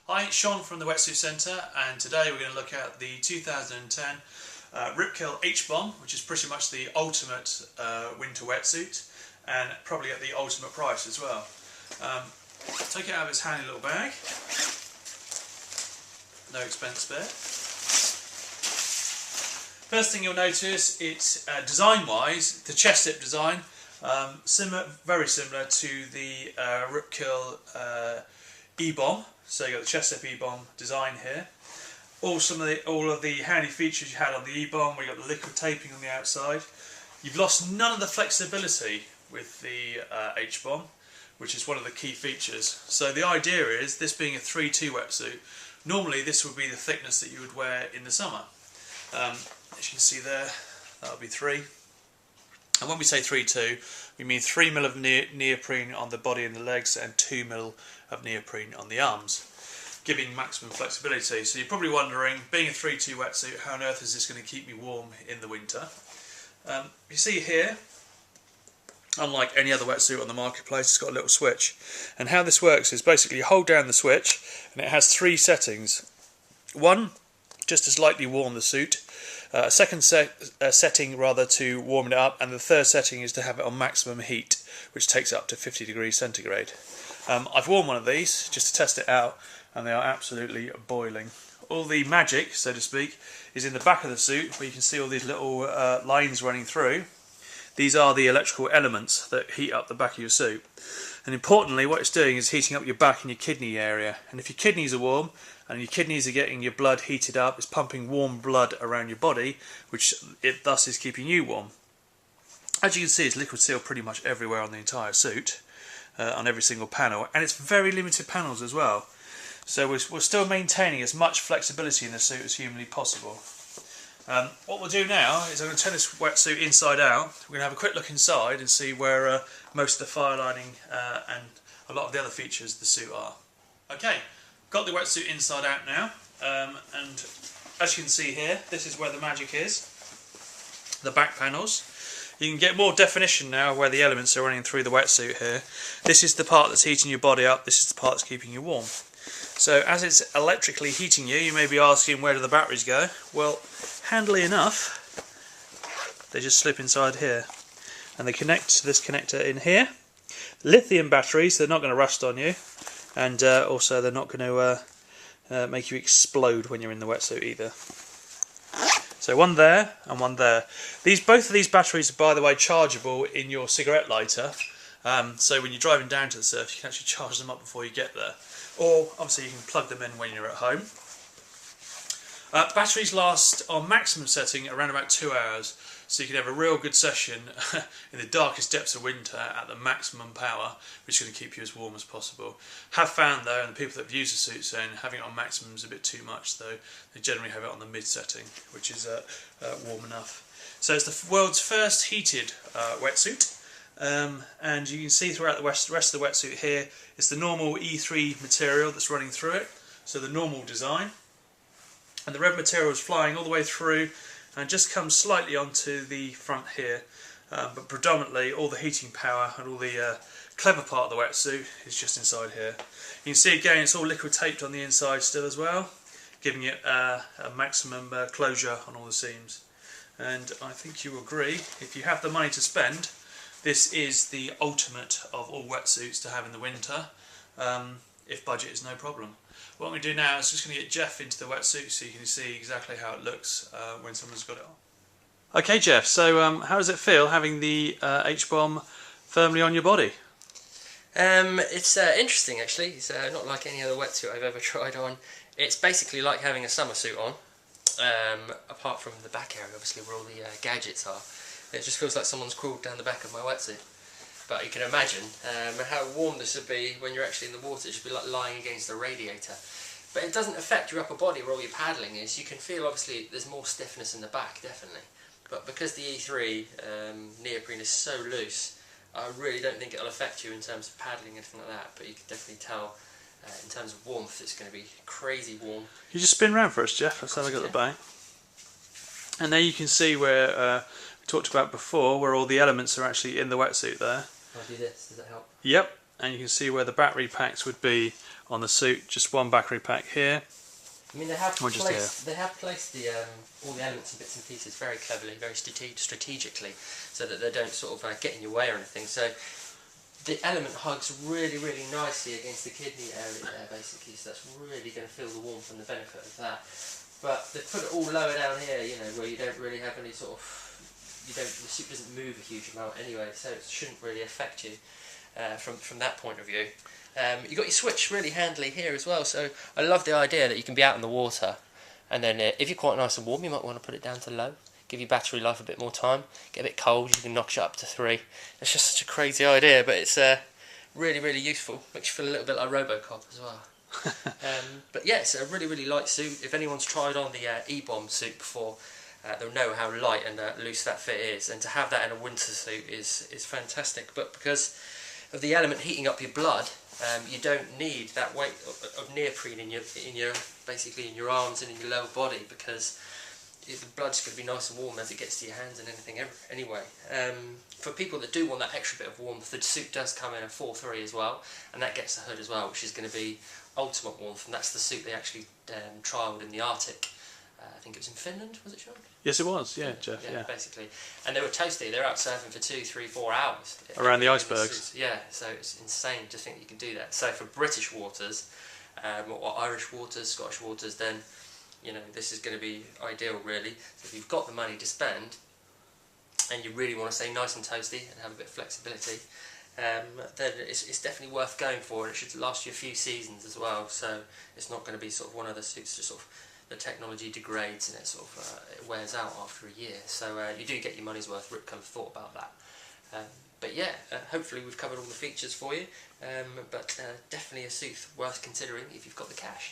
Hi, it's Sean from the Wetsuit Centre, and today we're going to look at the 2010 Ripkill H-Bomb, which is pretty much the ultimate winter wetsuit, and probably at the ultimate price as well. Take it out of its handy little bag, no expense spared. First thing you'll notice, it's design-wise, the chest zip design, very similar to the Ripkill E-Bomb. So you've got the chest zip E-Bomb design here. All of the handy features you had on the E-Bomb. We've got the liquid taping on the outside. You've lost none of the flexibility with the H-Bomb, which is one of the key features. So the idea is, this being a 3-2 wetsuit, normally this would be the thickness that you would wear in the summer. As you can see there, that would be 3. And when we say 3-2, we mean 3mm of neoprene on the body and the legs and 2mm of neoprene on the arms, giving maximum flexibility. So you're probably wondering, being a 3-2 wetsuit, how on earth is this going to keep me warm in the winter? You see here, unlike any other wetsuit on the marketplace, it's got a little switch. And how this works is basically you hold down the switch and it has 3 settings. One, just to slightly warm the suit. A second setting rather to warm it up, and the third setting is to have it on maximum heat, which takes up to 50 degrees centigrade. I've worn one of these just to test it out, and they are absolutely boiling. All the magic, so to speak, is in the back of the suit, where you can see all these little lines running through. These are the electrical elements that heat up the back of your suit. And importantly, what it's doing is heating up your back and your kidney area. And if your kidneys are warm, and your kidneys are getting your blood heated up, it's pumping warm blood around your body, which it thus is keeping you warm. As you can see, it's liquid sealed pretty much everywhere on the entire suit, on every single panel, and it's very limited panels as well. So we're still maintaining as much flexibility in the suit as humanly possible. What we'll do now is I'm going to turn this wetsuit inside out. We're going to have a quick look inside and see where most of the fire lining and a lot of the other features of the suit are. Okay. Got the wetsuit inside out now, and as you can see here, this is where the magic is, the back panels. You can get more definition now where the elements are running through the wetsuit here. This is the part that's heating your body up, this is the part that's keeping you warm. So as it's electrically heating you, you may be asking, where do the batteries go? Well, handily enough, they just slip inside here, and they connect to this connector in here. Lithium batteries, they're not going to rust on you. And also they're not going to make you explode when you're in the wetsuit either. So one there and one there. Both of these batteries are, by the way, chargeable in your cigarette lighter. So when you're driving down to the surf, you can actually charge them up before you get there. Or obviously you can plug them in when you're at home. Batteries last on maximum setting around about 2 hours. So you can have a real good session in the darkest depths of winter at the maximum power, which is going to keep you as warm as possible. Have found though, and the people that have used the suit saying having it on maximum is a bit too much, though they generally have it on the mid setting, which is warm enough. So it's the world's first heated wetsuit, and you can see throughout the rest of the wetsuit here, it's the normal E3 material that's running through it, so the normal design. And the red material is flying all the way through and just comes slightly onto the front here, but predominantly all the heating power and all the clever part of the wetsuit is just inside here. You can see again it's all liquid taped on the inside still as well, giving it a maximum closure on all the seams. And I think you agree, if you have the money to spend, this is the ultimate of all wetsuits to have in the winter, if budget is no problem. What I'm going to do now is just going to get Jeff into the wetsuit so you can see exactly how it looks when someone's got it on. Okay Jeff, so how does it feel having the H-Bomb firmly on your body? It's interesting actually. It's not like any other wetsuit I've ever tried on. It's basically like having a summer suit on, apart from the back area obviously where all the gadgets are. It just feels like someone's crawled down the back of my wetsuit. But you can imagine how warm this would be when you're actually in the water. It should be like lying against a radiator. But it doesn't affect your upper body where all your paddling is. You can feel obviously there's more stiffness in the back, definitely. But because the E3 neoprene is so loose, I really don't think it'll affect you in terms of paddling and anything like that. But you can definitely tell in terms of warmth, it's going to be crazy warm. You just spin round for us, Jeff. Let's have a look at the back. And there you can see where we talked about before, where all the elements are actually in the wetsuit there. I'll do this, does that help? Yep, and you can see where the battery packs would be on the suit. Just one battery pack here. I mean, they have Or just placed the all the elements and bits and pieces very cleverly, very strategically, so that they don't sort of get in your way or anything. So the element hugs really, really nicely against the kidney area there, basically. So that's really going to feel the warmth and the benefit of that. But they put it all lower down here, you know, where you don't really have any sort of, the suit doesn't move a huge amount anyway, so it shouldn't really affect you from that point of view. You've got your switch really handily here as well, so I love the idea that you can be out in the water, and then if you're quite nice and warm, you might want to put it down to low, give your battery life a bit more time. Get a bit cold, you can knock it up to 3. It's just such a crazy idea, but it's really, really useful. Makes you feel a little bit like Robocop as well. But yeah, it's a really, really light suit. If anyone's tried on the E-Bomb suit before, they'll know how light and loose that fit is, and to have that in a winter suit is fantastic. But because of the element heating up your blood, you don't need that weight of neoprene in your basically in your arms and in your lower body, because the blood's going to be nice and warm as it gets to your hands and anything anyway. For people that do want that extra bit of warmth, the suit does come in a 4.3 as well, and that gets the hood as well, which is going to be ultimate warmth, and that's the suit they actually trialled in the Arctic. I think it was in Finland, was it, Sean? Yes, it was. Yeah, Jeff. Yeah. Basically, and they were toasty. They were out surfing for 2, 3, 4 hours around the icebergs. Yeah, so it's insane to think you can do that. So for British waters, or Irish waters, Scottish waters, then you know this is going to be ideal, really. So if you've got the money to spend, and you really want to stay nice and toasty and have a bit of flexibility, then it's definitely worth going for, and it should last you a few seasons as well. So it's not going to be sort of one of the suits just sort of the technology degrades and it sort of it wears out after a year. So you do get your money's worth. Rip kind of thought about that. But yeah, hopefully we've covered all the features for you. But definitely a suit worth considering if you've got the cash.